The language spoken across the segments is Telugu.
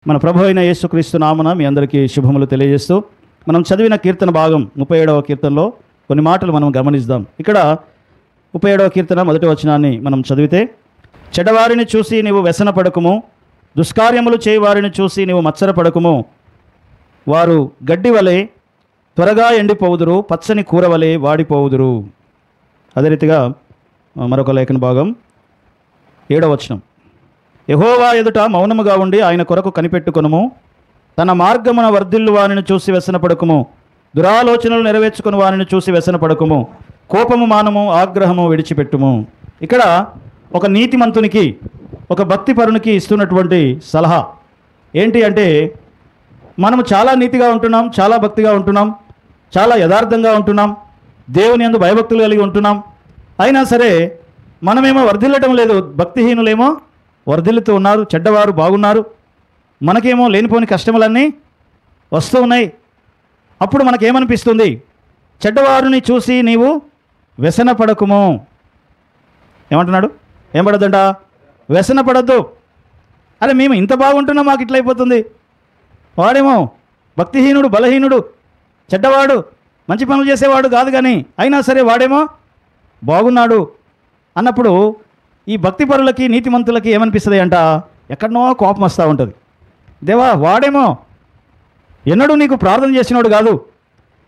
మన ప్రభు అయిన యేసుక్రీస్తు నామన మీ అందరికీ శుభములు తెలియజేస్తూ మనం చదివిన కీర్తన భాగం 37వ కీర్తనలో కొన్ని మాటలు మనం గమనిద్దాం. ఇక్కడ 37వ కీర్తన మొదటి వచనాన్ని మనం చదివితే, చెడ్డవారిని చూసి నీవు వ్యసనపడకుము, దుష్కార్యములు చేయవారిని చూసి నీవు మత్సరపడకుము. వారు గడ్డి వలె త్వరగా ఎండిపోవుదురు, పచ్చని కూర వలె వాడిపోవుదురు. అదే రీతిగా మరొక లేఖన భాగం 7వ వచనం, యెహోవా ఎదుట మౌనముగా ఉండి ఆయన కొరకు కనిపెట్టుకొనుము. తన మార్గమున వర్ధిల్లు వారిని చూసి వ్యసనపడకుము, దురాలోచనలు నెరవేర్చుకుని వారిని చూసి వ్యసనపడకుము. కోపము మానము, ఆగ్రహము విడిచిపెట్టుము. ఇక్కడ ఒక నీతిమంతునికి, ఒక భక్తిపరునికి ఇస్తున్నటువంటి సలహా ఏంటి అంటే, మనము చాలా నీతిగా ఉంటున్నాం, చాలా భక్తిగా ఉంటున్నాం, చాలా యథార్థంగా ఉంటున్నాం, దేవుని యందు భయభక్తులు కలిగి ఉంటున్నాం. అయినా సరే మనమేమో వర్ధిల్లటం లేదు, భక్తిహీనులేమో వర్ధిల్లుతూ ఉన్నారు, చెడ్డవారు బాగున్నారు, మనకేమో లేనిపోని కష్టములన్నీ వస్తూ ఉన్నాయి. అప్పుడు మనకేమనిపిస్తుంది? చెడ్డవారిని చూసి నీవు వ్యసనపడకుము. ఏమంటున్నాడు? ఏం పడద్దంట? వ్యసనపడద్దు. అరే మేము ఇంత బాగుంటున్నాం, మాకు ఇట్లయిపోతుంది. వాడేమో భక్తిహీనుడు, బలహీనుడు, చెడ్డవాడు, మంచి పనులు చేసేవాడు కాదు, కానీ అయినా సరే వాడేమో బాగున్నాడు అన్నప్పుడు ఈ భక్తిపరులకి, నీతిమంతులకి ఏమనిపిస్తుంది అంట? ఎక్కడనో కోపం వస్తూ ఉంటుంది. దేవా, వాడేమో ఎన్నడూ నీకు ప్రార్థన చేసినోడు కాదు,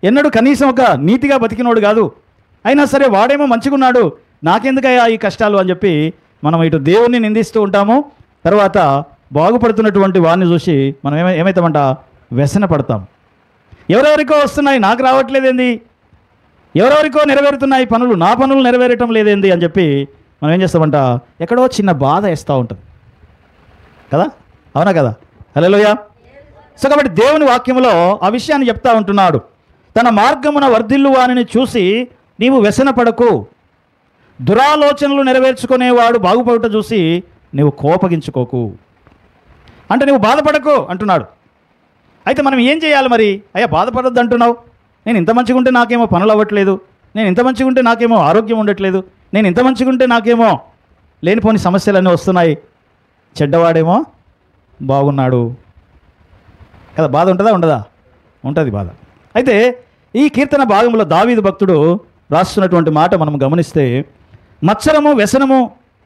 ఎన్నడూ కనీసం ఒక నీతిగా బతికినోడు కాదు, అయినా సరే వాడేమో మంచిగున్నాడు, నాకెందుకయ్యా ఈ కష్టాలు అని చెప్పి మనం ఇటు దేవుణ్ణి నిందిస్తూ ఉంటాము. తర్వాత బాగుపడుతున్నటువంటి వాడిని చూసి మనం ఏమవుతామంట? వ్యసన పడతాం. ఎవరెవరికో వస్తున్నాయి, నాకు రావట్లేదేంది? ఎవరెవరికో నెరవేరుతున్నాయి పనులు, నా పనులు నెరవేరటం లేదేంది అని చెప్పి మనం ఏం చేస్తామంట? ఎక్కడో చిన్న బాధ వేస్తూ ఉంటుంది కదా, అవునా కదా? హల్లెలూయా. సో కాబట్టి దేవుని వాక్యములో ఆ విషయాన్ని చెప్తా ఉంటున్నాడు. తన మార్గమున వర్ధిల్లు వారిని చూసి నీవు వ్యసనపడకు, దురాలోచనలు నెరవేర్చుకునేవాడు బాగుపడుట చూసి నీవు కోపగించుకోకు. అంటే నువ్వు బాధపడకు అంటున్నాడు. అయితే మనం ఏం చేయాలి మరి? అయ్యా బాధపడద్దు అంటున్నావు, నేను ఇంత మంచిగా ఉంటే నాకేమో పనులు అవ్వట్లేదు, నేను ఇంత మంచిగా ఉంటే నాకేమో ఆరోగ్యం ఉండట్లేదు, నేను ఇంత మంచిగా ఉంటే నాకేమో లేనిపోని సమస్యలన్నీ వస్తున్నాయి, చెడ్డవాడేమో బాగున్నాడు కదా. బాధ ఉంటుందా? ఉండదా? ఉంటుంది బాధ. అయితే ఈ కీర్తన భాగంలో దావీదు భక్తుడు రాస్తున్నటువంటి మాట మనం గమనిస్తే, మత్సరము, వ్యసనము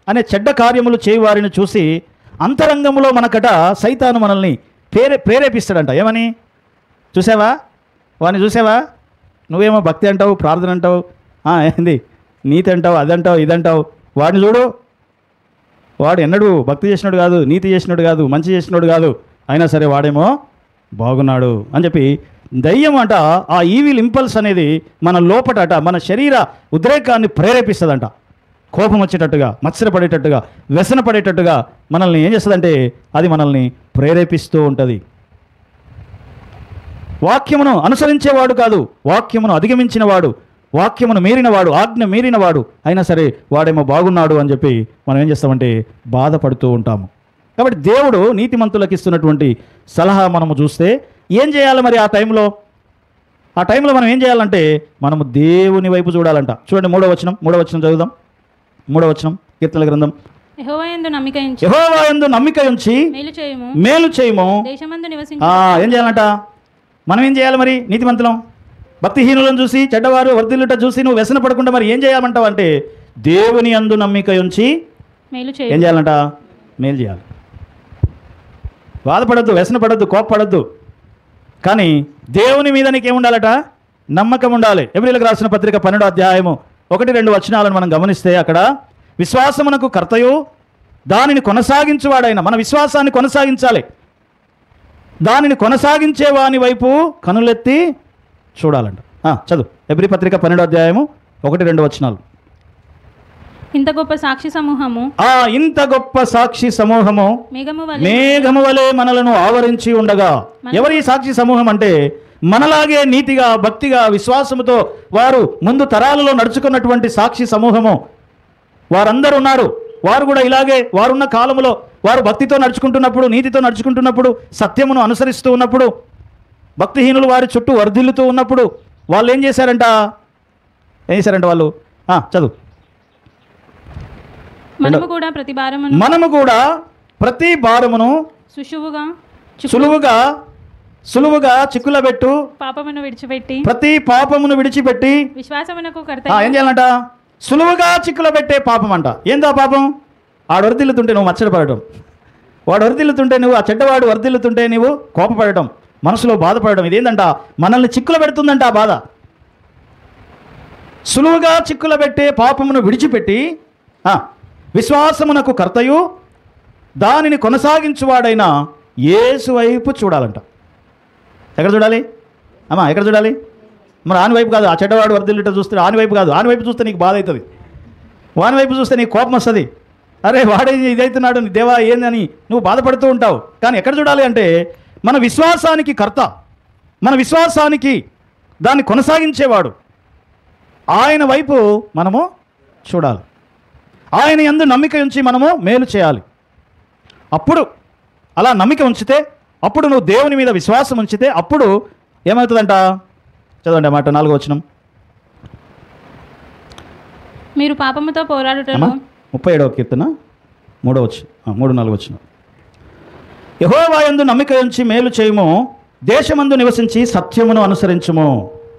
అనే చెడ్డ కార్యములు చేయవారిని చూసి అంతరంగంలో మనకట సైతాను మనల్ని ప్రేరేపిస్తాడంట. ఏమని? చూసావా వాడిని, చూసావా, నువ్వేమో భక్తి అంటావు, ప్రార్థన అంటావు, ఏంది నీతి అంటావు, అదంటావు, ఇదంటావు, వాడిని చూడు, వాడు ఎన్నడూ భక్తి చేసినోడు కాదు, నీతి చేసినోడు కాదు, మంచి చేసినోడు కాదు, అయినా సరే వాడేమో బాగున్నాడు అని చెప్పి దయ్యం అంట ఆ ఈవిల్ ఇంపల్స్ అనేది మన లోపట మన శరీర ఉద్రేకాన్ని ప్రేరేపిస్తుందంట. కోపం వచ్చేటట్టుగా, మత్సరపడేటట్టుగా, వ్యసన పడేటట్టుగా మనల్ని ఏం చేస్తుందంటే అది మనల్ని ప్రేరేపిస్తూ ఉంటుంది. వాక్యమును అనుసరించేవాడు కాదు, వాక్యమును అధిగమించినవాడు, వాక్యమును మీరినవాడు, ఆజ్ఞ మీరినవాడు, అయినా సరే వాడేమో బాగున్నాడు అని చెప్పి మనం ఏం చేస్తామంటే బాధపడుతూ ఉంటాము. కాబట్టి దేవుడు నీతిమంతులకు ఇస్తున్నటువంటి సలహా మనము చూస్తే ఏం చేయాలి మరి? ఆ టైంలో మనం ఏం చేయాలంటే మనము దేవుని వైపు చూడాలంట. చూడండి, 3వ వచనం చదువుదాం. 3వ వచనం, కీర్తనల గ్రంథం. యెహోవా యందు నమ్మిక ఉంచి మేలు చేయుము. ఏం చేయాలంట? మనం ఏం చేయాలి మరి? నీతిమంతులం భక్తిహీనులను చూసి, చెడ్డవారు వర్ధిల్లుట చూసి నువ్వు వ్యసన పడకుండా మరి ఏం చేయాలంటావు అంటే, దేవుని యందు నమ్మిక ఉంచి ఏం చేయాలంట? మేలు చేయాలి. బాధపడద్దు, వ్యసన పడద్దు, కోపపడద్దు, కానీ దేవుని మీద నీకేముండాలట? నమ్మకం ఉండాలి. ఎబ్రీయులకు రాసిన పత్రిక 12వ అధ్యాయము 1-2 వచనాలను మనం గమనిస్తే అక్కడ విశ్వాసమునకు కర్తయు దానిని కొనసాగించువాడైన, మన విశ్వాసాన్ని కొనసాగించాలి, దానిని కొనసాగించే వాని వైపు కనులెత్తి చూడాలంట. చదువు, ఎబ్రీ పత్రిక 12వ అధ్యాయము 1-2 వచనాలు. ఇంత గొప్ప సాక్షి సమూహము మేఘము వలె మనలను ఆవరించి ఉండగా. ఎవరి సాక్షి సమూహం అంటే మనలాగే నీతిగా, భక్తిగా, విశ్వాసముతో వారు ముందు తరాలలో నడుచుకున్నటువంటి సాక్షి సమూహము వారందరూ ఉన్నారు. వారు కూడా ఇలాగే వారున్న కాలంలో వారు భక్తితో నడుచుకుంటున్నప్పుడు, నీతితో నడుచుకుంటున్నప్పుడు, సత్యమును అనుసరిస్తూ ఉన్నప్పుడు, భక్తిహీనులు వారి చుట్టూ వర్ధిల్లుతూ ఉన్నప్పుడు వాళ్ళు ఏం చేశారంట? వాళ్ళు చదువు. మనము కూడా ప్రతి భారమును శుశువుగా సులువుగా చిక్కుల పెట్టు పాపమును విడిచిపెట్టి ప్రతి పాపమును విడిచిపెట్టి విశ్వాసమునకు కర్త ఏం చేయాలంట? సులువుగా చిక్కుల పెట్టే పాపం అంట. ఏందో పాపం? ఆడు వరదిల్లుతుంటే నువ్వు మచ్చడపడటం, వాడు వరదిల్లుతుంటే నువ్వు, ఆ చెడ్డవాడు వరదిల్లుతుంటే నువ్వు కోపపడటం, మనసులో బాధపడటం. ఇదేంటంట? మనల్ని చిక్కుల పెడుతుందంట ఆ బాధ. సులువుగా చిక్కుల పెట్టే పాపమును విడిచిపెట్టి విశ్వాసమునకు కర్తయు దానిని కొనసాగించువాడైన యేసు వైపు చూడాలంట. ఎక్కడ చూడాలి అమ్మా? ఎక్కడ చూడాలి? మరి ఆని వైపు కాదు. ఆ చెడ్డవాడు వర్ధిల్లుట చూస్తే ఆని వైపు కాదు. ఆని వైపు చూస్తే నీకు బాధ అవుతుంది, వాని వైపు చూస్తే నీకు కోపం వస్తుంది. అరే వాడే ఇదవుతున్నాడు దేవా ఏందని నువ్వు బాధపడుతూ ఉంటావు. కానీ ఎక్కడ చూడాలి అంటే మన విశ్వాసానికి కర్త, మన విశ్వాసానికి దాన్ని కొనసాగించేవాడు ఆయన వైపు మనము చూడాలి. ఆయన యందు నమ్మిక ఉంచి మనము మేలు చేయాలి. అప్పుడు అలా నమ్మిక ఉంచితే, అప్పుడు నువ్వు దేవుని మీద విశ్వాసం ఉంచితే అప్పుడు ఏమవుతుందంట? చదవండి మాట 4వ వచనం. మీరు పాపముతో పోరాడుటలో 37వ కీర్తన 3-4 వచనం. యెహోవా యందు నమ్మిక ఉంచి మేలు చేయము, దేశమందు నివసించి సత్యమును అనుసరించుము.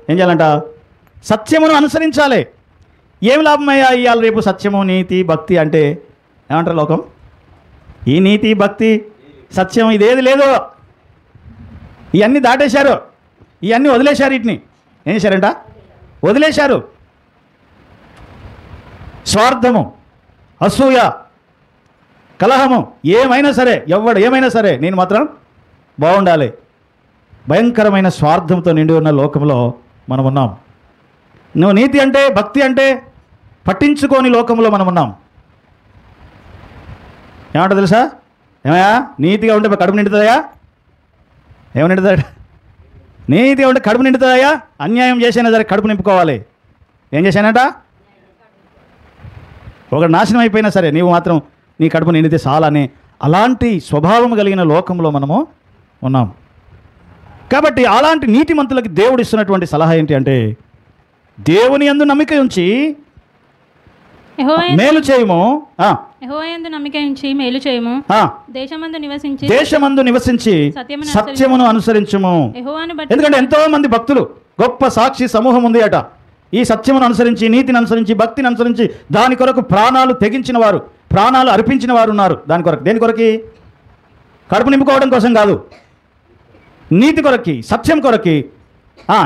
ఏం చేయాలంట? సత్యమును అనుసరించాలి. ఏం లాభమయ్యా ఇవాళ రేపు సత్యము నీతి భక్తి అంటే ఏమంటారు లోకం? ఈ నీతి భక్తి సత్యం ఇదేది లేదు, ఇవన్నీ దాటేశారు, ఇవన్నీ వదిలేశారు. వీటిని ఏం చేశారంట? వదిలేశారు. స్వార్థము, అసూయ, కలహము, ఏమైనా సరే, ఎవడు ఏమైనా సరే నేను మాత్రం బాగుండాలి. భయంకరమైన స్వార్థంతో నిండి ఉన్న లోకంలో మనం ఉన్నాం. నువ్వు నీతి అంటే భక్తి అంటే పట్టించుకోని లోకంలో మనం ఉన్నాం. ఏమంటా తెలుసా? ఏమయ్యా నీతిగా ఉంటే కడుపు నిండుతుందయా? ఏమి నిండుతాడు? నీతిగా ఉంటే కడుపు నిండుతుందయా? అన్యాయం చేసైనా సరే కడుపు నింపుకోవాలి. ఏం చేశానట? ఒకటి నాశనం అయిపోయినా సరే నీవు మాత్రం నీ కడుపు నిండితే చాలని అలాంటి స్వభావం కలిగిన లోకంలో మనము ఉన్నాం. కాబట్టి అలాంటి నీతిమంతులకి దేవుడు ఇస్తున్నటువంటి సలహా ఏంటి అంటే దేవుని యందు నమ్మిక ఉంచి మేలు చేయము, యెహోవా యందు నమ్మిక ఉంచి మేలు చేయము, దేశమందు నివసించి సత్యమును అనుసరించుము. ఎందుకంటే ఎంతో మంది భక్తులు, గొప్ప సాక్షి సమూహం ఉంది అట. ఈ సత్యమును అనుసరించి, నీతిని అనుసరించి, భక్తిని అనుసరించి దాని కొరకు ప్రాణాలు తెగించిన వారు, ప్రాణాలు అర్పించిన వారు ఉన్నారు. దాని కొరకు, దేని కొరకి? కడుపు నింపుకోవడం కోసం కాదు, నీతి కొరకి, సత్యం కొరకి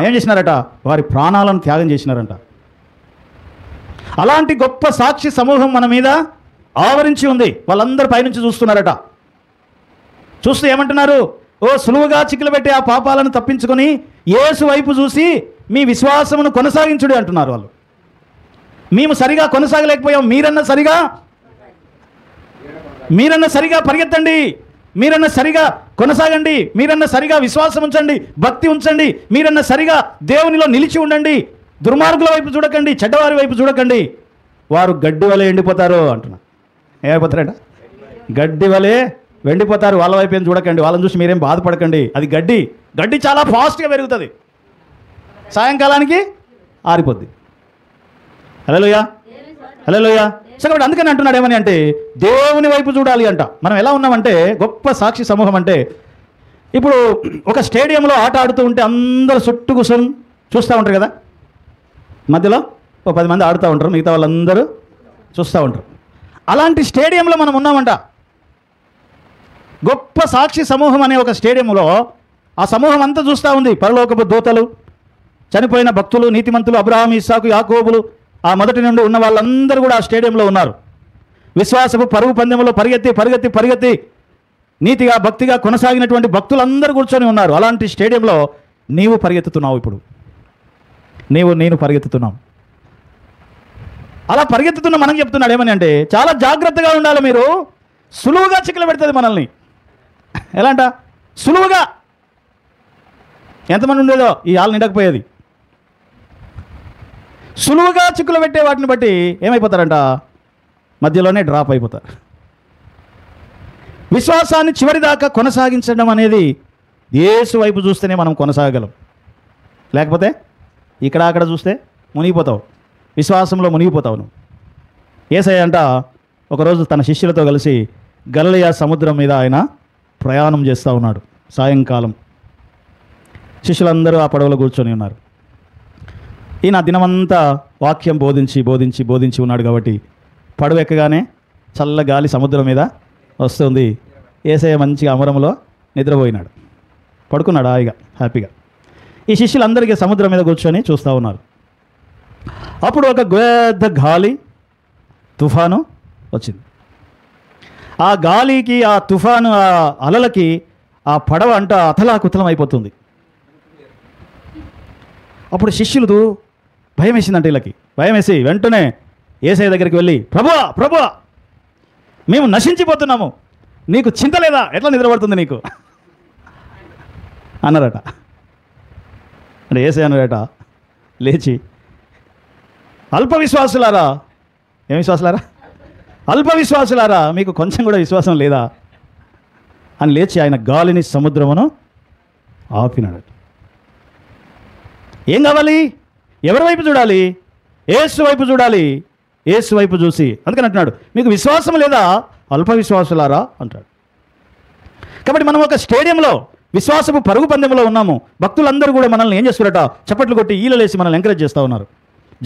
ఏం చేసినారట? వారి ప్రాణాలను త్యాగం చేసినారంట. అలాంటి గొప్ప సాక్షి సమూహం మన మీద ఆవరించి ఉంది. వాళ్ళందరూ పైనుంచి చూస్తున్నారట. చూస్తూ ఏమంటున్నారు? ఓ సులువుగా చిక్కులు పెట్టి ఆ పాపాలను తప్పించుకొని యేసు వైపు చూసి మీ విశ్వాసమును కొనసాగించుడు అంటున్నారు వాళ్ళు. మేము సరిగా కొనసాగలేకపోయాం, మీరన్నా సరిగా పరిగెత్తండి, మీరన్నా సరిగా కొనసాగండి, మీరన్నా సరిగా విశ్వాసం ఉంచండి, భక్తి ఉంచండి, మీరన్నా సరిగా దేవునిలో నిలిచి ఉండండి, దుర్మార్గుల వైపు చూడకండి, చెడ్డవారి వైపు చూడకండి, వారు గడ్డి వలె ఎండిపోతారు అంటున్నా. ఏమైపోతారంట? గడ్డి వలె వెండిపోతారు. వాళ్ళ వైపు ఏం చూడకండి, వాళ్ళని చూసి మీరేం బాధపడకండి. అది గడ్డి చాలా ఫాస్ట్గా పెరుగుతుంది, సాయంకాలానికి ఆరిపోద్ది. హల్లెలూయా, హల్లెలూయా. సో కాబట్టి అందుకని అంటున్నాడు ఏమని అంటే దేవుని వైపు చూడాలి అంట. మనం ఎలా ఉన్నామంటే గొప్ప సాక్షి సమూహం అంటే, ఇప్పుడు ఒక స్టేడియంలో ఆట ఆడుతూ ఉంటే అందరూ చుట్టూ కూర్చొని చూస్తూ ఉంటారు కదా, మధ్యలో ఓ 10 మంది ఆడుతూ ఉంటారు, మిగతా వాళ్ళందరూ చూస్తూ ఉంటారు. అలాంటి స్టేడియంలో మనం ఉన్నామంట. గొప్ప సాక్షి సమూహం అనే ఒక స్టేడియంలో ఆ సమూహం అంతా చూస్తూ ఉంది. పరలోకపు దూతలు, చనిపోయిన భక్తులు, నీతిమంతులు, అబ్రహాము, ఇస్సాకు, యాకోబులు, ఆ మొదటి నుండి ఉన్న వాళ్ళందరూ కూడా ఆ స్టేడియంలో ఉన్నారు. విశ్వాసపు పరుగు పందెంలో పరిగెత్తి నీతిగా భక్తిగా కొనసాగినటువంటి భక్తులందరూ కూర్చొని ఉన్నారు. అలాంటి స్టేడియంలో నీవు పరిగెత్తుతున్నావు. ఇప్పుడు నేను పరిగెత్తుతున్నాం. అలా పరిగెత్తుతున్న మనం చెప్తున్నాడు ఏమని అంటే చాలా జాగ్రత్తగా ఉండాలి. మీరు సులువుగా చిక్కులు పెడుతుంది మనల్ని. ఎలా అంట? సులువుగా. ఎంతమంది ఉండేదో ఈ హాల్ నిండకపోయేది. సులువుగా చిక్కులు పెట్టే వాటిని బట్టి ఏమైపోతారంట? మధ్యలోనే డ్రాప్ అయిపోతారు. విశ్వాసాన్ని చివరిదాకా కొనసాగించడం అనేది యేసు వైపు చూస్తేనే మనం కొనసాగలం. లేకపోతే ఇక్కడ అక్కడ చూస్తే మునిగిపోతావు, విశ్వాసంలో మునిగిపోతావు నువ్వు. యేసయ్య అంట ఒకరోజు తన శిష్యులతో కలిసి గలిలయ సముద్రం మీద ఆయన ప్రయాణం చేస్తూ ఉన్నాడు. సాయంకాలం శిష్యులందరూ ఆ పడవలో కూర్చొని ఉన్నారు. ఈయన దినమంతా వాక్యం బోధించి ఉన్నాడు కాబట్టి పడవ ఎక్కగానే చల్ల గాలి సముద్రం మీద వస్తుంది. యేసయ్య మంచిగా అమరంలో నిద్రపోయినాడు, పడుకున్నాడు హాయిగా హ్యాపీగా. ఈ శిష్యులందరికీ సముద్రం మీద కూర్చొని చూస్తూ ఉన్నారు. అప్పుడు ఒక పెద్ద గాలి తుఫాను వచ్చింది. ఆ గాలికి, ఆ తుఫాను, ఆ అలలకి ఆ పడవ అంట అతలాకుతలం అయిపోతుంది. అప్పుడు శిష్యులు భయం వేసిందంటే వీళ్ళకి. భయం వేసి వెంటనే యేసయ్య దగ్గరికి వెళ్ళి, ప్రభువా మేము నశించిపోతున్నాము, నీకు చింత లేదా? ఎట్లా నిద్రపడుతుంది నీకు అన్నారట. అంటే యేసయ్య అన్నారట లేచి, అల్ప విశ్వాసులారా, ఏం విశ్వాసులారా? అల్ప విశ్వాసులారా, మీకు కొంచెం కూడా విశ్వాసం లేదా అని లేచి ఆయన గాలిని సముద్రమును ఆపినాడు. ఏం కావాలి? ఎవరి వైపు చూడాలి? యేసు వైపు చూడాలి. యేసు వైపు చూసి అందుకని అంటున్నాడు, మీకు విశ్వాసం లేదా అల్ప విశ్వాసులారా అంటాడు. కాబట్టి మనం ఒక స్టేడియంలో విశ్వాసపు పరుగు పందెంలో ఉన్నాము. భక్తులందరూ కూడా మనల్ని ఏం చేస్తున్నారట? చప్పట్లు కొట్టి ఈలలేసి మనల్ని ఎంకరేజ్ చేస్తూ ఉన్నారు.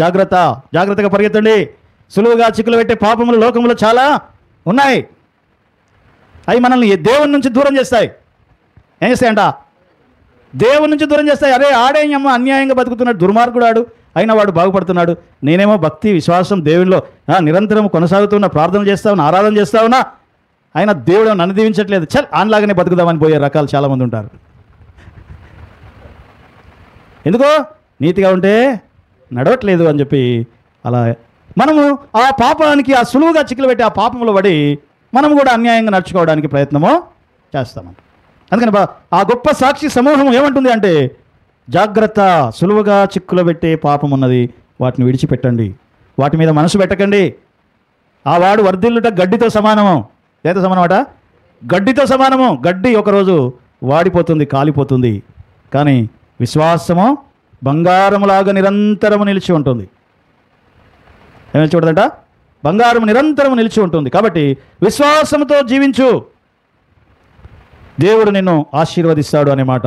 జాగ్రత్తగా పరిగెత్తండి, సులువుగా చిక్కులు పెట్టే పాపములు లోకములు చాలా ఉన్నాయి. అవి మనల్ని దేవుని నుంచి దూరం చేస్తాయి. ఏం చేస్తాయంట? దేవుని నుంచి దూరం చేస్తాయి. అరే ఆడేయమ్మ అన్యాయంగా బతుకుతున్నాడు, దుర్మార్గుడు ఆడు, అయినా వాడు బాగుపడుతున్నాడు. నేనేమో భక్తి విశ్వాసం దేవునిలో నిరంతరం కొనసాగుతున్నా, ప్రార్థన చేస్తా ఉన్నా, ఆరాధన చేస్తా ఉన్నా, అయినా దేవుడు నన్ను దీవించట్లేదు, చల్ ఆన్లాగానే బతుకుదామని పోయే రకాలు చాలామంది ఉంటారు. ఎందుకో నీతిగా ఉంటే నడవట్లేదు అని చెప్పి అలా మనము ఆ పాపానికి, ఆ సులువుగా చిక్కులు పెట్టి ఆ పాపంలో పడి మనం కూడా అన్యాయంగా నడుచుకోవడానికి ప్రయత్నము చేస్తామంట. అందుకని ఆ గొప్ప సాక్షి సమూహం ఏమంటుంది అంటే, జాగ్రత్త, సులువుగా చిక్కులు పెట్టే పాపం ఉన్నది, వాటిని విడిచిపెట్టండి, వాటి మీద మనసు పెట్టకండి. ఆ వాడు వర్ధిల్లుట గడ్డితో సమానము. ఏదో సమానమాట? గడ్డితో సమానము. గడ్డి ఒకరోజు వాడిపోతుంది, కాలిపోతుంది. కానీ విశ్వాసము బంగారములాగా నిరంతరము నిలిచి ఉంటుంది. ఏం నిలిచి ఉంటుందంట? బంగారం నిరంతరము నిలిచి ఉంటుంది. కాబట్టి విశ్వాసముతో జీవించు, దేవుడు నిన్ను ఆశీర్వదిస్తాడు అనే మాట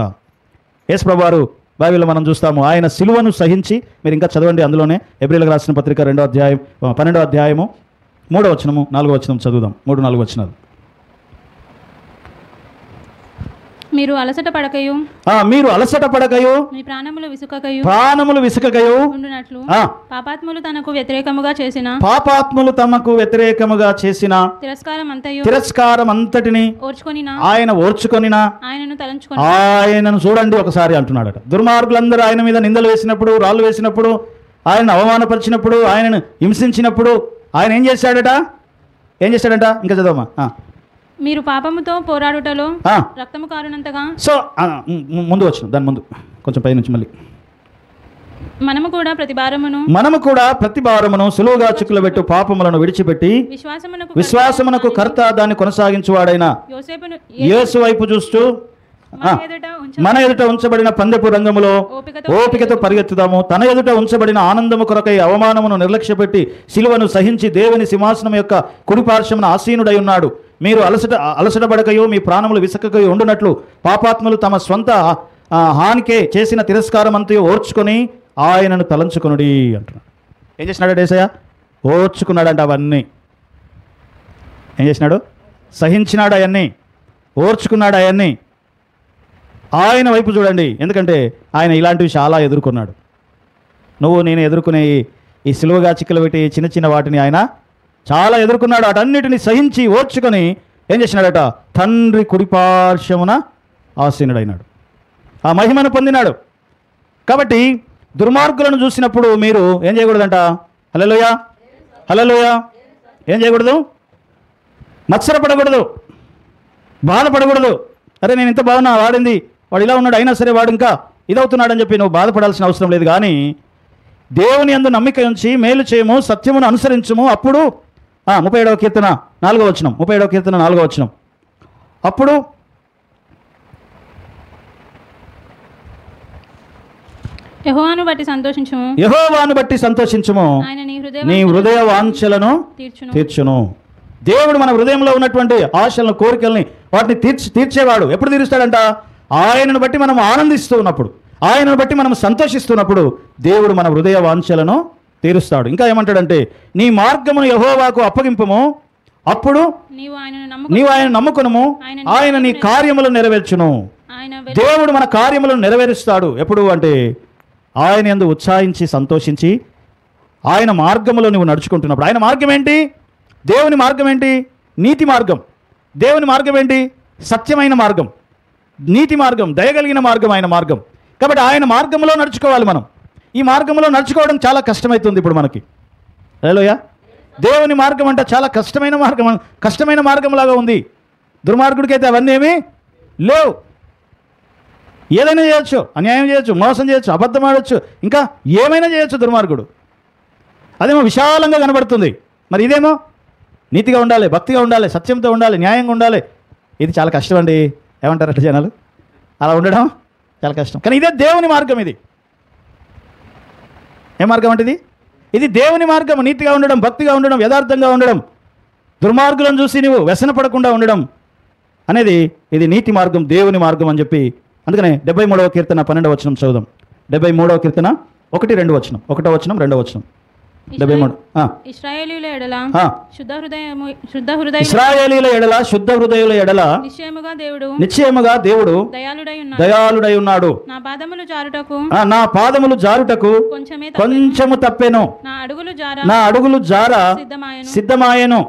యేసు ప్రభువారు బైబిల్లో మనం చూస్తాము. ఆయన సిలువను సహించి, మీరు ఇంకా చదవండి, అందులోనే హెబ్రీయులకు రాసిన పత్రిక 2వ అధ్యాయం 12వ అధ్యాయము 3వ వచనము 4వ వచనం చదువుదాం. 3-4 వచనాలు. మీరు అలసట పడకయు, మీరు అలసట పడకయు, మీ ప్రాణములు విసుకకయు ఉండునట్లు పాపాత్ములు తనకు వ్యతిరేకముగా చేసిన తిరస్కారం అంతటిని ఆయన ఓర్చుకొనినా ఆయనను చూడండి ఒకసారి అంటున్నాడట. దుర్మార్గులందరూ ఆయన మీద నిందలు వేసినప్పుడు, రాళ్ళు వేసినప్పుడు, ఆయనను అవమానపరిచినప్పుడు, ఆయనను హింసించినప్పుడు ఆయన ఏం చేశాడట? ఇంకా చదవమ్మా. మీరు పాపముతో పోరాడుటలో రక్తము కారునంతగా. సో ముందు వచ్చిన దాని ముందు కొంచెం పై నుంచి మళ్ళీ, మనము కూడా ప్రతి భారమును సులువుగా చిక్కులు పెట్టు పాపములను విడిచిపెట్టి విశ్వాసమునకు కర్త దాన్ని కొనసాగించువాడైన యేసు వైపు చూస్తూ మన ఎదుట ఉంచబడిన పందెపు రంగములో ఓపికతో పరిగెత్తుదాము. తన ఎదుట ఉంచబడిన ఆనందము కొరకై అవమానమును నిర్లక్ష్యపెట్టి సిలువను సహించి దేవుని సింహాసనం యొక్క కుడిపార్శ్వమున ఆసీనుడై ఉన్నాడు. మీరు అలసట పడకయో, మీ ప్రాణములు విసకకయో ఉండునట్లు పాపాత్ములు తమ స్వంత హానికే చేసిన తిరస్కారం అంతయో ఓర్చుకొని ఆయనను తలంచుకొనుడి అంటున్నాడు. ఏం చేసినాడు యేసయ్య? ఓర్చుకున్నాడంట. అవన్నీ ఏం చేసినాడు? సహించినాడు, అవన్నీ ఓర్చుకున్నాడు. అవన్నీ ఆయన వైపు చూడండి, ఎందుకంటే ఆయన ఇలాంటివి చాలా ఎదుర్కొన్నాడు. నువ్వు నేను ఎదుర్కొనే ఈ సిలువగా చిక్కులు పెట్టి చిన్న చిన్న వాటిని ఆయన చాలా ఎదుర్కొన్నాడు. అటన్నిటిని సహించి ఓర్చుకొని ఏం చేసినాడట? తండ్రి కుడిపార్శ్వమున ఆసీనుడైనాడు, ఆ మహిమను పొందినాడు. కాబట్టి దుర్మార్గులను చూసినప్పుడు మీరు ఏం చేయకూడదంట? హల్లెలూయా ఏం చేయకూడదు? మత్సరపడకూడదు, బాధపడకూడదు. అరే నేను ఇంత బాగున్నా, వాడింది, వాడు ఇలా ఉన్నాడు, అయినా సరే వాడు ఇంకా ఇదవుతున్నాడని చెప్పి నువ్వు బాధపడాల్సిన అవసరం లేదు. కానీ దేవుని యందు నమ్మిక ఉంచి మేలు చేయము, సత్యమును అనుసరించము. అప్పుడు 37వ కీర్తన 4వ వచనం, 37వ కీర్తన 4వ వచనం. అప్పుడు యెహోవాను బట్టి సంతోషించుము, నీ హృదయ వాంఛలను తీర్చును. దేవుడు మన హృదయంలో ఉన్నటువంటి ఆశలను, కోరికల్ని వాటిని తీర్చేవాడు. ఎప్పుడు తీరుస్తాడంట? ఆయనను బట్టి మనం ఆనందిస్తూ ఉన్నప్పుడు, ఆయనను బట్టి మనం సంతోషిస్తున్నప్పుడు దేవుడు మన హృదయ వాంఛలను తీరుస్తాడు. ఇంకా ఏమంటాడంటే, నీ మార్గమును యెహోవాకు అప్పగింపుము, అప్పుడు నీవు ఆయన నమ్ముకునుము, ఆయన నీ కార్యములను నెరవేర్చును. దేవుడు మన కార్యములను నెరవేరుస్తాడు. ఎప్పుడు అంటే ఆయన యందు ఉత్సాహించి సంతోషించి ఆయన మార్గములో నువ్వు నడుచుకుంటున్నప్పుడు. ఆయన మార్గం ఏంటి? దేవుని మార్గం ఏంటి? నీతి మార్గం. దేవుని మార్గం ఏంటి? సత్యమైన మార్గం, నీతి మార్గం, దయగలిగిన మార్గం ఆయన మార్గం. కాబట్టి ఆయన మార్గంలో నడుచుకోవాలి మనం. ఈ మార్గంలో నడుచుకోవడం చాలా కష్టమవుతుంది ఇప్పుడు మనకి. హల్లెలూయా. దేవుని మార్గం అంటే చాలా కష్టమైన మార్గంలాగా ఉంది. దుర్మార్గుడికి అయితే అవన్నీ ఏమీ లేవు. ఏదైనా చేయొచ్చు, అన్యాయం చేయొచ్చు, మోసం చేయొచ్చు, అబద్ధం ఆడొచ్చు, ఇంకా ఏమైనా చేయొచ్చు దుర్మార్గుడు. అదేమో విశాలంగా కనబడుతుంది. మరి ఇదేమో నీతిగా ఉండాలి, భక్తిగా ఉండాలి, సత్యంతో ఉండాలి, న్యాయంగా ఉండాలి. ఇది చాలా కష్టం అండి. ఏమంటారు అట్లా జనాలు? అలా ఉండడం చాలా కష్టం. కానీ ఇదే దేవుని మార్గం. ఇది ఏ మార్గం అంటే ఇది దేవుని మార్గం. నీతిగా ఉండడం, భక్తిగా ఉండడం, యథార్థంగా ఉండడం, దుర్మార్గులను చూసి నువ్వు వ్యసనపడకుండా ఉండడం అనేది ఇది నీతి మార్గం, దేవుని మార్గం అని చెప్పి. అందుకనే 73వ కీర్తన 12వ వచనం చదువుదాం. 73వ కీర్తన 1-2 వచనం, 1వ వచనం 2వ వచనం. 73. ఇశ్రాయేలీయుల ఎడల శుద్ధ హృదయుల ఎడల నిశ్చయముగా దేవుడు దయాళుడై ఉన్నాడు. నా పాదములు జారుటకు కొంచెము తప్పెను, నా అడుగులు జార సిద్ధమాయెను.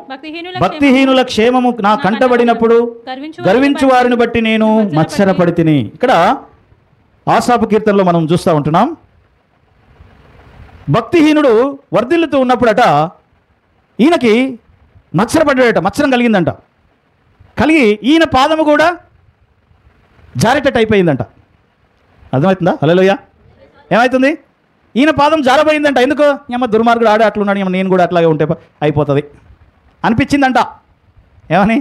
భక్తిహీనుల క్షేమము నా కంటబడినప్పుడు గర్వించు వారిని బట్టి నేను మత్సరపడితిని. ఇక్కడ ఆసాపు కీర్తనలో మనం చూస్తూ ఉంటున్నాం. భక్తిహీనుడు వర్ధిల్లుతూ ఉన్నప్పుడట ఈయనకి మత్సరపడ్డాడట, మత్సరం కలిగిందంట. కలిగి ఈయన పాదము కూడా జారేటట్టు అయిపోయిందంట. అర్థమవుతుందా? హల్లెలూయా. ఏమవుతుంది? ఈయన పాదం జారబోయిందంట. ఎందుకు? ఏమో దుర్మార్గుడు ఆడే అట్లున్నాడు, ఏమో నేను కూడా అట్లాగే ఉంటే అయిపోతుంది అనిపించిందంట. ఏమని?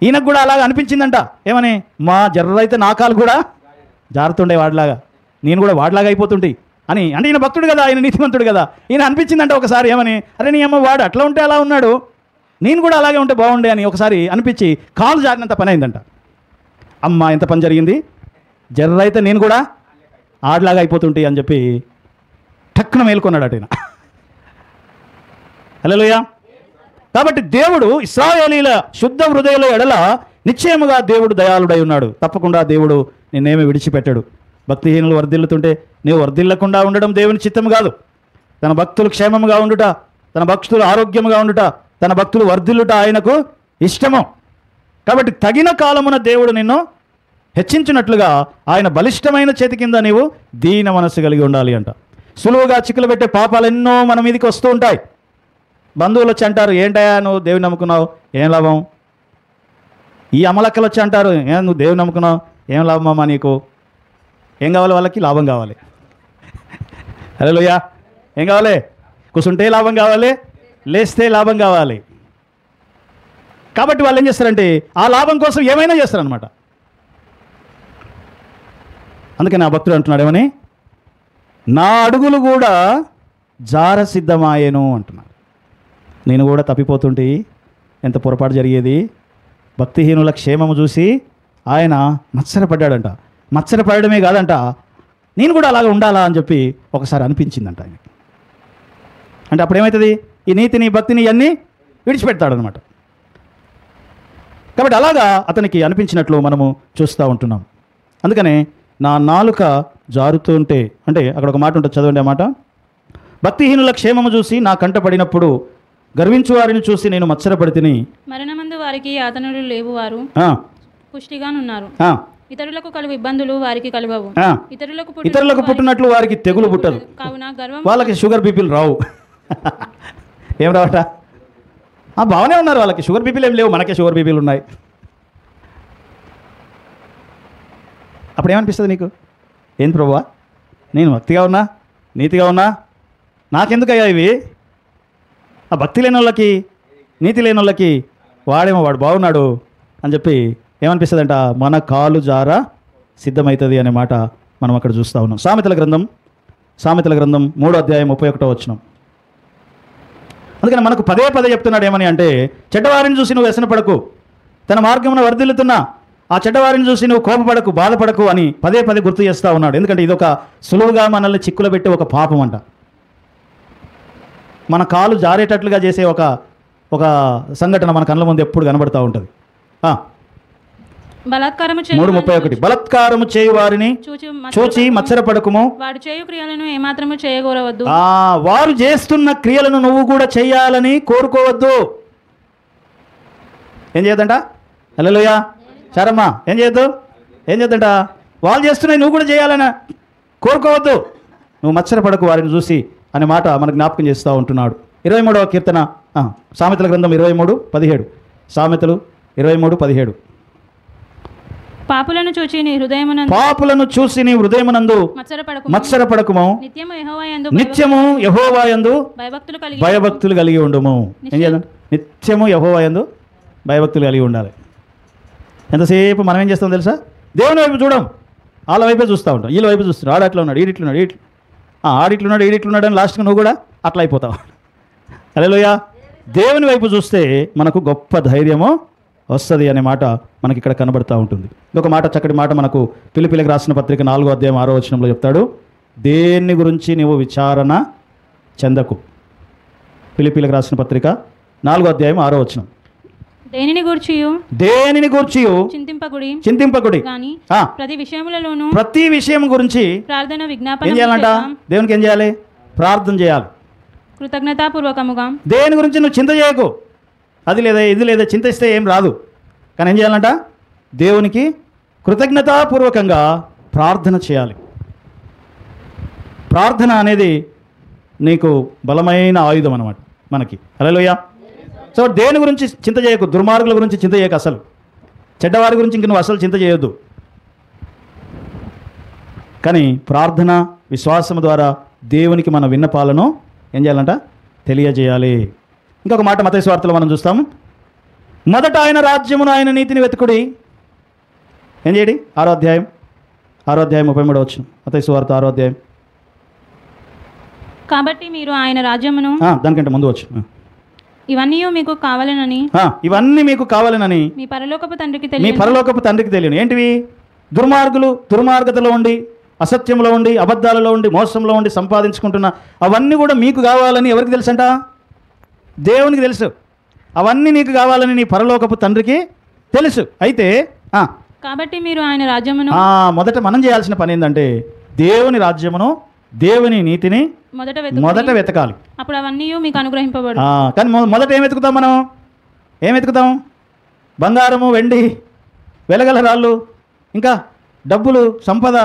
ఈయనకు కూడా అలాగా అనిపించిందంట. ఏమని? మా జర్రైతే నా కాలు కూడా జారుతుండే వాడిలాగా, నేను కూడా వాడిలాగా అయిపోతుంటే అని. అంటే ఈయన భక్తుడు కదా, ఆయన నీతిమంతుడు కదా. ఈయన అనిపించిందంట ఒకసారి. ఏమని? అరే నీ అమ్మ వాడు అట్లా ఉంటే అలా ఉన్నాడు, నేను కూడా అలాగే ఉంటే బాగుండే అని ఒకసారి అనిపించి కాలు జారినంత పని అయిందంట. అమ్మ ఎంత పని జరిగింది, జర్రైతే నేను కూడా ఆడలాగా అయిపోతుంటే అని చెప్పి టక్కున మేల్కొన్నాడట ఈయన. హల్లెలూయా. కాబట్టి దేవుడు ఇశ్రాయేలీయుల శుద్ధ హృదయుల ఎడల నిశ్చయముగా దేవుడు దయాళుడై ఉన్నాడు. తప్పకుండా దేవుడు నిన్నేమీ విడిచిపెట్టాడు. భక్తిహీనులు వర్ధిల్లుతుంటే నీవు వర్ధిల్లకుండా ఉండడం దేవుని చిత్తం కాదు. తన భక్తులు క్షేమముగా ఉండుట, తన భక్తులు ఆరోగ్యముగా ఉండుట, తన భక్తులు వర్ధిల్లుట ఆయనకు ఇష్టము. కాబట్టి తగిన కాలమున దేవుడు నిన్ను హెచ్చించినట్లుగా ఆయన బలిష్టమైన చేతి కింద నీవు దీన మనస్సు కలిగి ఉండాలి అంట. సులువుగా చిక్కులు పెట్టే పాపాలు ఎన్నో మన మీదకి వస్తూ ఉంటాయి. బంధువులు వచ్చి అంటారు, ఏంటయా నువ్వు దేవుని నమ్ముకున్నావు, ఏం లాభం? ఈ అమలక్కలు వచ్చి అంటారు, నువ్వు దేవుని నమ్ముకున్నావు, ఏం లాభమమ్మా నీకు? ఏం కావాలి వాళ్ళకి? లాభం కావాలి. హల్లెలూయా. ఏం కావాలి? కూర్చుంటే లాభం కావాలి, లేస్తే లాభం కావాలి. కాబట్టి వాళ్ళు ఏం చేస్తారంటే ఆ లాభం కోసం ఏమైనా చేస్తారనమాట. అందుకని ఆ భక్తుడు అంటున్నాడు ఏమని? నా అడుగులు కూడా జార సిద్ధమాయేను అంటున్నాడు. నేను కూడా తప్పిపోతుంటే ఎంత పొరపాటు జరిగేది. భక్తిహీనుల క్షేమము చూసి ఆయన మత్సరపడ్డాడంట. మత్సరపడమే కాదంట, నేను కూడా అలాగ ఉండాలా అని చెప్పి ఒకసారి అనిపించిందంట ఆయనకి. అంటే అప్పుడు ఏమవుతుంది? ఈ నీతిని భక్తిని ఇవన్నీ విడిచిపెడతాడనమాట. కాబట్టి అలాగా అతనికి అనిపించినట్లు మనము చూస్తూ ఉంటున్నాం. అందుకనే నా నాలుక జారుతూ ఉంటే, అంటే అక్కడ ఒక మాట ఉంటుంది, చదవండి ఆ మాట. భక్తిహీనుల క్షేమము చూసి నా కంటపడినప్పుడు గర్వించు వారిని చూసి నేను మత్సరపడితిని. మరణమందు వారికి యాతనలు లేవు, వారు పుష్టిగానున్నారు. ఇతరులకు కలుగు ఇబ్బందులు వారికి కలుగవు. ఇతరులకు పుట్టినట్లు వారికి తెగులు పుట్టదు. వాళ్ళకి షుగర్ బీపీలు రావు. ఏం రావట? బాగానే ఉన్నారు, వాళ్ళకి షుగర్ బీపీలు ఏం లేవు, మనకే షుగర్ బీపీలు ఉన్నాయి. అప్పుడు ఏమనిపిస్తుంది నీకు? ఏంది ప్రభువా, నేను భక్తిగా ఉన్నా, నీతిగా ఉన్నా, నాకెందుకయ్యా ఇవి? ఆ భక్తి లేని వాళ్ళకి, నీతి లేని వాళ్ళకి వాడేమో వాడు బాగున్నాడు అని చెప్పి ఏమనిపిస్తుందంట? మన కాలు జార సిద్ధమవుతుంది అనే మాట మనం అక్కడ చూస్తూ ఉన్నాం. సామెతల గ్రంథం 3వ అధ్యాయం 31వ వచనం. అందుకని మనకు పదే పదే చెప్తున్నాడు ఏమని అంటే, చెడ్డవారిని చూసి నువ్వు వ్యసనపడకు, తన మార్గమున వర్ధిల్లుతున్న ఆ చెడ్డవారిని చూసి నువ్వు కోపపడకు, బాధపడకు అని పదే పదే గుర్తు చేస్తూ ఉన్నాడు. ఎందుకంటే ఇదొక సులువుగా మనల్ని చిక్కులో పెట్టే ఒక పాపం అంట. మన కాలు జారేటట్లుగా చేసే ఒక సంఘటన మన కళ్ళ ముందు ఎప్పుడు కనబడుతూ ఉంటుంది. 3:31 బలాత్కారము చేయు వారిని చూచి మత్సరపడకుము, వాడు చేయు క్రియలను ఏమాత్రము చేయగోరవద్దు. వారు చేస్తున్న క్రియలను నువ్వు కూడా చేయాలని కోరుకోవద్దు. ఏం చేయొద్దంట? హల్లెలూయా. చారమ్మా ఏం చేయొద్దంట? వాళ్ళు చేస్తున్నాయి నువ్వు కూడా చేయాలని కోరుకోవద్దు. నువ్వు మత్సరపడకు వారిని చూసి అనే మాట మనకు జ్ఞాపకం చేస్తూ ఉంటున్నాడు. 23వ కీర్తన, సామెతల గ్రంథం 23:17. సామెతలు 23:17. పాపులను చూచి నీ హృదయమునందు మత్సరపడకుము, నిత్యము యెహోవా యందు భయభక్తులు కలిగి ఉండుము. ఏం చేయాలి? నిత్యము యెహోవా యందు భయభక్తులు కలిగి ఉండాలి. ఎంతసేపు మనం ఏం చేస్తాం తెలుసా? దేవుని వైపు చూడం, వాళ్ళ వైపే చూస్తూ ఉంటాం. వీళ్ళ వైపు చూస్తున్నాడు, ఆడు అట్లా ఉన్నాడు, ఈడిట్లున్నాడు అని లాస్ట్కి నువ్వు కూడా అట్లా అయిపోతావు. హల్లెలూయా. దేవుని వైపు చూస్తే మనకు గొప్ప ధైర్యము వస్తుంది అనే మాట మనకి ఇక్కడ కనబడుతూ ఉంటుంది. ఇంకొక మాట, చక్కటి మాట మనకు ఫిలిప్పీలకు రాసిన పత్రిక 4వ అధ్యాయం 6వ వచనంలో చెప్తాడు, దేన్ని గురించి నీవు విచారణ చెందకు. ఫిలిప్పీలకు రాసిన పత్రిక 4వ అధ్యాయం 6వ వచనం. దేనిని గూర్చి చింతింపకుడి, ప్రతి విషయం గురించి ప్రార్థన విజ్ఞాపన ఏం చేయాలంట? దేవునికి ఏం చేయాలి? ప్రార్థన చేయాలి కృతజ్ఞతాపూర్వకముగా. దేని గురించి నువ్వు చింత చేయకు, అది లేదా ఇది లేదా చింతిస్తే ఏం రాదు. కానీ ఏం చేయాలంట? దేవునికి కృతజ్ఞతాపూర్వకంగా ప్రార్థన చేయాలి. ప్రార్థన అనేది నీకు బలమైన ఆయుధం అన్నమాట మనకి. హల్లెలూయా. సో దేని గురించి చింత చేయకు, దుర్మార్గుల గురించి చింత చేయకు, అసలు చెడ్డవారి గురించి ఇంక నువ్వు అసలు చింత చేయొద్దు. కానీ ప్రార్థన విశ్వాసం ద్వారా దేవునికి మన విన్నపాలను ఏం చేయాలంట? తెలియజేయాలి. ఇంకొక మాట మత్తయి సువార్తలో మనం చూస్తాము, మొదట ఆయన రాజ్యమును ఆయన నీతిని వెతుకుడి. ఏం చేయండి? 6వ అధ్యాయం 33వ వచనం. మత్తయి సువార్త 6వ అధ్యాయం. కాబట్టి మీరు ఆయన రాజ్యమును, దానికంటే ముందు వచ్చు, ఇవన్నీ మీకు కావాలనని మీ పరలోకపు తండ్రికి తెలియను. ఏంటివి? దుర్మార్గతలో ఉండి, అసత్యంలో ఉండి, అబద్ధాలలో ఉండి, మోసంలో ఉండి సంపాదించుకుంటున్న అవన్నీ కూడా మీకు కావాలని ఎవరికి తెలుసంట? దేవునికి తెలుసు. అవన్నీ నీకు కావాలని నీ పరలోకపు తండ్రికి తెలుసు. అయితే కాబట్టి మీరు ఆయన రాజ్యమును, మొదట మనం చేయాల్సిన పని ఏంటంటే దేవుని రాజ్యమును, దేవుని నీతిని మొదట వెతకాలి. అప్పుడు అవన్నీ మీకు అనుగ్రహింపబడు. కానీ మొదట ఏం వెతుకుతాం? మనం ఏం వెతుకుతాం? బంగారము, వెండి, వెలగల రాళ్ళు, ఇంకా డబ్బులు, సంపద,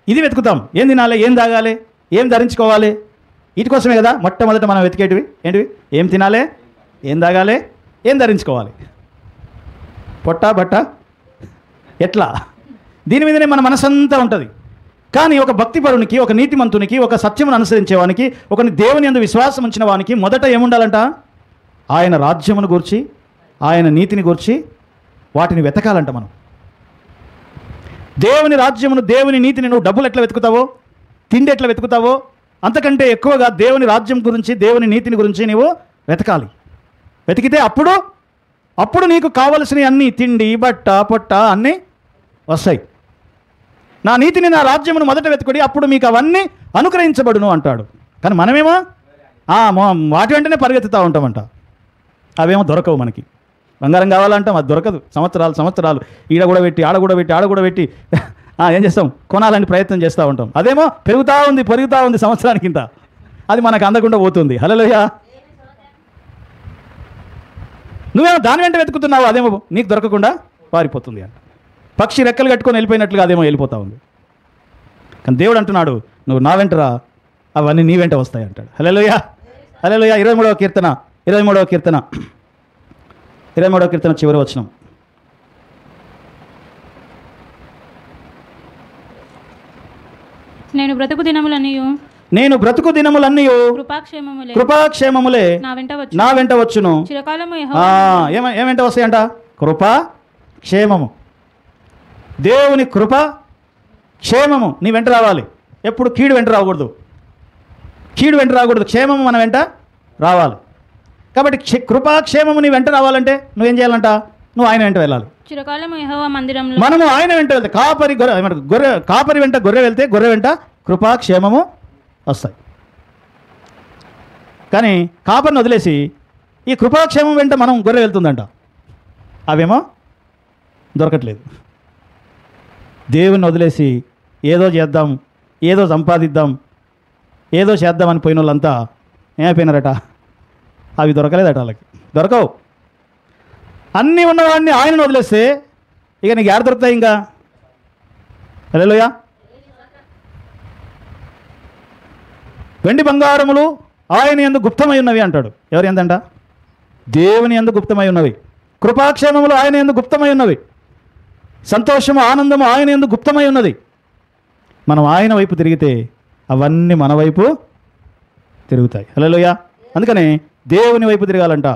ఇది వెతుకుతాం. ఏం తినాలి, ఏం తాగాలి, ఏం ధరించుకోవాలి, వీటి కోసమే కదా మొట్టమొదట మనం వెతికేటివి. ఏంటివి? ఏం తినాలి, ఏం తాగాలి, ఏం ధరించుకోవాలి, పొట్ట బట్ట ఎట్లా, దీని మీదనే మన మనసంతా ఉంటుంది. కానీ ఒక భక్తిపరునికి, ఒక నీతిమంతునికి, ఒక సత్యమును అనుసరించేవానికి, ఒక దేవుని యందు విశ్వాసం ఉంచిన వానికి మొదట ఏముండాలంట? ఆయన రాజ్యమును గూర్చి, ఆయన నీతిని గూర్చి వాటిని వెతకాలంట. మనం దేవుని రాజ్యమును, దేవుని నీతిని నువ్వు డబ్బులు ఎట్లా వెతుకుతావో, తిండి ఎట్లా వెతుకుతావో, అంతకంటే ఎక్కువగా దేవుని రాజ్యం గురించి, దేవుని నీతిని గురించి నీవు వెతకాలి. వెతికితే అప్పుడు నీకు కావలసినవి అన్నీ, తిండి, బట్ట, పొట్ట అన్నీ వస్తాయి. నా నీతిని, నా రాజ్యమును మొదట వెతుకుడి, అప్పుడు మీకు అవన్నీ అనుగ్రహించబడును అంటాడు. కానీ మనమేమో వాటి వెంటనే పరిగెత్తుతూ ఉంటామంట. అవేమో దొరకవు మనకి. బంగారం కావాలంటాం, అది దొరకదు. సంవత్సరాలు ఈడ కూడా పెట్టి, ఆడ కూడా పెట్టి ఏం చేస్తాం? కొనాలని ప్రయత్నం చేస్తూ ఉంటాం. అదేమో పెరుగుతూ ఉంది సంవత్సరానికింత. అది మనకు అందకుండా పోతుంది. హల్లెలూయా. నువ్వేమో దాని వెంట వెతుకుతున్నావు, అదేమో నీకు దొరకకుండా పారిపోతుంది అంట. పక్షి రెక్కలు కట్టుకొని వెళ్ళిపోయినట్లుగా అదేమో వెళ్ళిపోతూ ఉంది. కానీ దేవుడు అంటున్నాడు, నువ్వు నా వెంటరా, అవన్నీ నీ వెంట వస్తాయి అంటాడు. హల్లెలూయా. 23వ కీర్తన చివరి వచనం. నేను బ్రతుకు దినములన్నీ కృపాక్షేమములే నా వెంట వచ్చును. ఏమంట వస్తాయంట? కృపా క్షేమము. దేవుని కృప క్షేమము నీ వెంట రావాలి. ఎప్పుడు కీడు వెంట రాకూడదు. క్షేమము మన వెంట రావాలి. కాబట్టి కృపాక్షేమము నీ వెంట రావాలంటే నువ్వేం చేయాలంట? నువ్వు ఆయన వెంట వెళ్ళాలి. చిరకాలము యెహోవా మందిరంలో మనము ఆయన వెంట వెళ్తే కాపరి వెంట గొర్రె వెళ్తే గొర్రె వెంట కృపా క్షేమము వస్తాయి. కానీ కాపరిని వదిలేసి ఈ కృపాక్షేమం వెంట మనం గొర్రె వెళ్తుందంట, అవేమో దొరకట్లేదు. దేవుని వదిలేసి ఏదో చేద్దాం, ఏదో సంపాదిద్దాం, ఏదో చేద్దామని పోయిన వాళ్ళంతా ఏమైపోయినారట, అవి దొరకలేదట, వాళ్ళకి దొరకవు. అన్నీ ఉన్నవాడిని ఆయనను వదిలేస్తే ఇక నీకు ఏడ దొరుకుతాయి ఇంకా? హల్లెలూయా. వెండి బంగారములు ఆయన యందు గుప్తమై ఉన్నవి అంటాడు. ఎవరి యందంట? దేవుని యందు గుప్తమై ఉన్నవి. కృపాక్షేమములు ఆయన యందు గుప్తమై ఉన్నవి. సంతోషము ఆనందము ఆయన యందు గుప్తమై ఉన్నది. మనం ఆయన వైపు తిరిగితే అవన్నీ మన వైపు తిరుగుతాయి. హల్లెలూయా. అందుకనే దేవుని వైపు తిరగాలంట.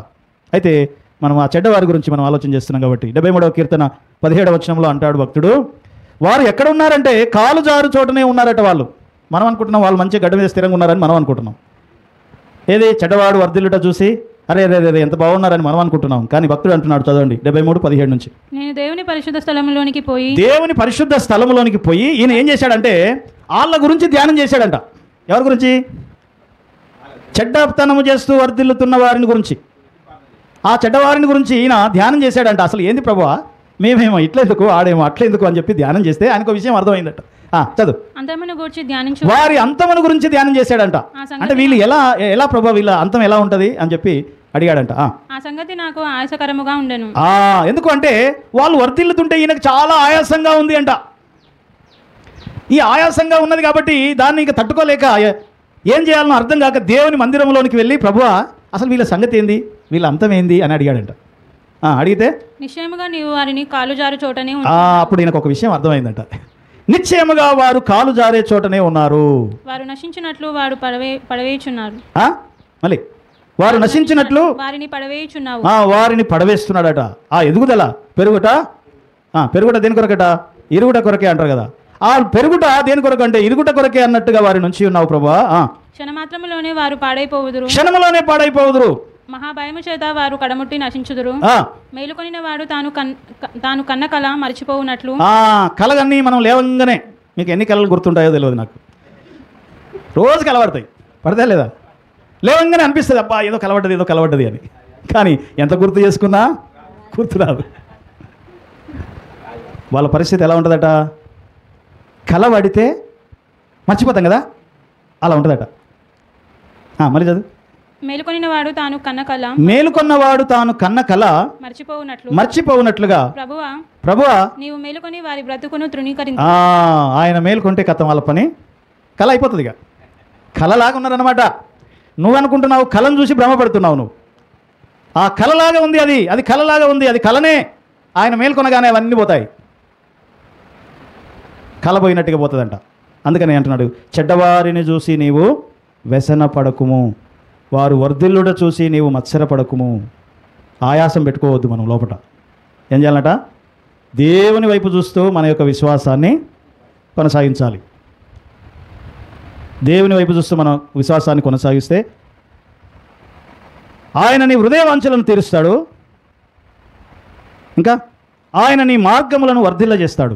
అయితే మనం ఆ చెడ్డవారి గురించి మనం ఆలోచన చేస్తున్నాం కాబట్టి 73వ కీర్తన 17వ వచనంలో అంటాడు భక్తుడు, వారు ఎక్కడ ఉన్నారంటే కాలు జారు చోటనే ఉన్నారట. వాళ్ళు, మనం అనుకుంటున్నాం వాళ్ళు మంచి గడ్డ మీద స్థిరంగా ఉన్నారని మనం అనుకుంటున్నాం. ఏది చెడ్డవాడు వర్ధిల్లుట చూసి అరే రే రే ఎంత బాగున్నారని మనం అనుకుంటున్నాం. కానీ భక్తుడు అంటున్నాడు, చదవండి 73:17 నుంచి, నేను దేవుని పరిశుద్ధ స్థలంలోనికి పోయి ఈయన ఏం చేశాడంటే వాళ్ళ గురించి ధ్యానం చేశాడంట. ఎవరి గురించి? చెడ్డతనము చేస్తూ వర్ధిల్లుతున్న వారిని గురించి, ఆ చెడ్డవారిని గురించి ఈయన ధ్యానం చేశాడంట. అసలు ఏంది ప్రభువా, మేమేమో ఇట్లెందుకు ఆడేమో అట్లెందుకు అని చెప్పి ధ్యానం చేస్తే ఆయనకు విషయం అర్థమైందట. చదువు. వారి అంతమును గురించి ధ్యానం చేశాడంట. అంటే వీళ్ళు ఎలా ప్రభు వీళ్ళ అంతం ఎలా ఉంటుంది అని చెప్పి అడిగాడంట. ఆ సంగతి నాకు ఆయాసకరముగా ఉండెను. ఎందుకు అంటే వాళ్ళు వర్ధిల్లుతుంటే ఈయనకు చాలా ఆయాసంగా ఉంది అంట. ఈ ఆయాసంగా ఉన్నది కాబట్టి దాన్ని ఇంకా తట్టుకోలేక ఏం చేయాలనో అర్థం కాక దేవుని మందిరంలోనికి వెళ్ళి ప్రభువా అసలు వీళ్ళ సంగతి ఏంది, వీళ్ళ అంతం ఏంది అని అడిగాడంట. అడిగితే నిశ్చయముగా నీవు వారిని కాలు జారు చోటనే అప్పుడు ఈయనకు ఒక విషయం అర్థమైందంట. నిశ్చయముగా వారు కాలు జారే చోటనే ఉన్నారు. వారు నశించినట్లు వారు పడవేయుచున్నారు. మళ్ళీ వారు నశించినట్లు వారిని పడవేయుచున్నావు. వారిని పడవేస్తున్నాడట. ఎదుగుదల పెరుగుట దేని కొరకట? ఇరుగుట కొరకే అంటారు కదా. ఆ పెరుగుట దేని కొరకు అంటే ఇరుగుట కొరకే అన్నట్టుగా వారి నుంచి ఉన్నావు ప్రభువా. క్షణమాత్రములోనే వారు పాడైపోవుదురు. క్షణములోనే పాడైపోవుదురు. మహాభయము చేత వారు కడముట్టి నశించుదురు. మేలుకొనిన వాడు తాను కన్న కల మర్చిపోవునట్లు. కలగన్నీ మనం లేవంగానే, మీకు ఎన్ని కళలు గుర్తుంటాయో తెలియదు నాకు, రోజు కలబడతాయి, పడతా లేదా? లేవంగానే అనిపిస్తుంది అబ్బా ఏదో కలబడ్డది అని. కానీ ఎంత గుర్తు చేసుకున్నా గుర్తురాదు. వాళ్ళ పరిస్థితి ఎలా ఉంటుందట? కలబడితే మర్చిపోతాం కదా, అలా ఉంటుందట. మళ్ళీ చదువు. మేలుకొన్నవాడు తాను కన్న కల మర్చిపోవునట్లుగా ప్రభువా నీవు మేలుకొని వారి బ్రతుకును తృణీకరించు. ఆయన మేలుకొంటే కథం వాళ్ళ పని కళ అయిపోతుంది. ఇక కళలాగా ఉన్నారన్నమాట. నువ్వు అనుకుంటున్నావు కళను చూసి భ్రమపడుతున్నావు. నువ్వు ఆ కళలాగా ఉంది, అది కళలాగా ఉంది, అది కళనే. ఆయన మేల్కొనగానే అవన్నీ పోతాయి, కళ పోయినట్టుగా పోతుందంట. అందుకని అంటున్నాడు, చెడ్డవారిని చూసి నీవు వ్యసన పడకుము, వారు వర్ధిల్లుడ చూసి నీవు మత్సరపడకుము. ఆయాసం పెట్టుకోవద్దు. మనం లోపల ఏం చేయాలట? దేవుని వైపు చూస్తూ మన యొక్క విశ్వాసాన్ని కొనసాగించాలి. దేవుని వైపు చూస్తూ మన విశ్వాసాన్ని కొనసాగిస్తే ఆయన నీ హృదయ వాంఛలను తీరుస్తాడు. ఇంకా ఆయన నీ మార్గములను వర్ధిల్లజేస్తాడు.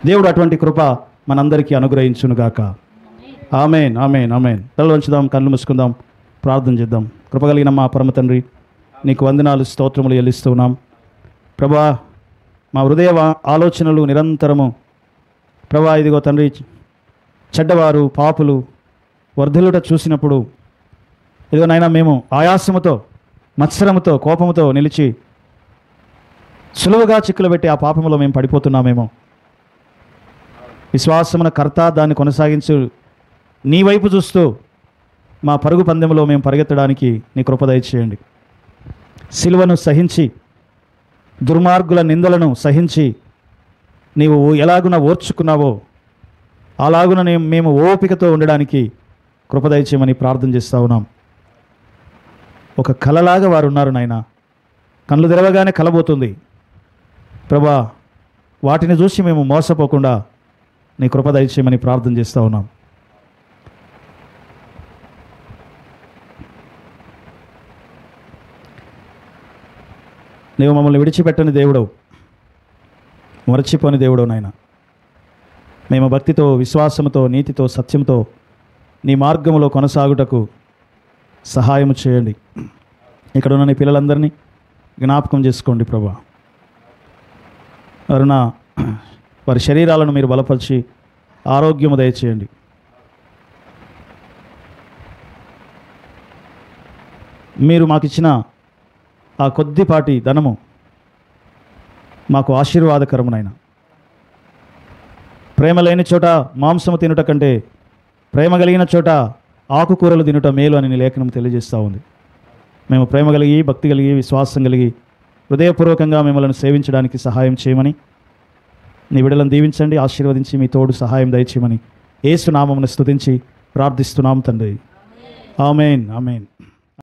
దేవుడు అటువంటి కృప మనందరికీ అనుగ్రహించునుగాక. ఆమేన్, ఆమేన్, ఆమేన్. తలలు వంచుదాం, కళ్ళు మూసుకుందాం, ప్రార్థన చేద్దాం. కృపగలిగిన మా పరమ తండ్రి, నీకు వందనాలు, స్తోత్రములు చెల్లిస్తున్నాం ప్రభా. మా హృదయ ఆలోచనలు నిరంతరము ప్రభా, ఇదిగో తండ్రి, చెడ్డవారు పాపులు వర్ధిల్లుట చూసినప్పుడు ఇదిగో నాయనా మేము ఆయాసముతో, మత్సరముతో, కోపముతో నిలిచి సులువుగా చిక్కులు పెట్టి ఆ పాపములో మేము పడిపోతున్నామేమో. విశ్వాసమున కర్త, దాన్ని కొనసాగించు నీ వైపు చూస్తూ మా పరుగు పందెంలో మేము పరిగెత్తడానికి నీ కృప దయచేయండి. సిలువను సహించి, దుర్మార్గుల నిందలను సహించి నీవు ఎలాగున ఓర్చుకున్నావో అలాగున మేము ఓపికతో ఉండడానికి కృప దయచేయమని ప్రార్థన చేస్తూ ఉన్నాం. ఒక కలలాగా వారు ఉన్నారు నాయన. కళ్ళు తెరవగానే కలబోతుంది ప్రభా. వాటిని చూసి మేము మోసపోకుండా నీ కృప దయచేయమని ప్రార్థన చేస్తూ ఉన్నాం. నీవు మమ్మల్ని విడిచిపెట్టని దేవుడవు, మరచిపోని దేవుడవు నాయన. మేము భక్తితో, విశ్వాసంతో, నీతితో, సత్యంతో నీ మార్గంలో కొనసాగుటకు సహాయం చేయండి. ఇక్కడ ఉన్న నీ పిల్లలందరినీ జ్ఞాపకం చేసుకోండి ప్రభా. వారి శరీరాలను మీరు బలపరిచి ఆరోగ్యము దయచేయండి. మీరు మాకిచ్చిన ఆ కొద్దిపాటి ధనము మాకు ఆశీర్వాదకరమునైనా. ప్రేమ లేని చోట మాంసము తినుట కంటే ప్రేమ కలిగిన చోట ఆకుకూరలు తినుట మేలు అని నీ లేఖనం తెలియజేస్తూ ఉంది. మేము ప్రేమ కలిగి, భక్తి కలిగి, విశ్వాసం కలిగి హృదయపూర్వకంగా మిమ్మల్ని సేవించడానికి సహాయం చేయమని, నీ బిడ్డలను దీవించండి, ఆశీర్వదించి మీ తోడు సహాయం దయచేయమని యేసు నామమును స్తుతించి ప్రార్థిస్తున్నాం తండ్రి. ఆమేన్, ఆమేన్.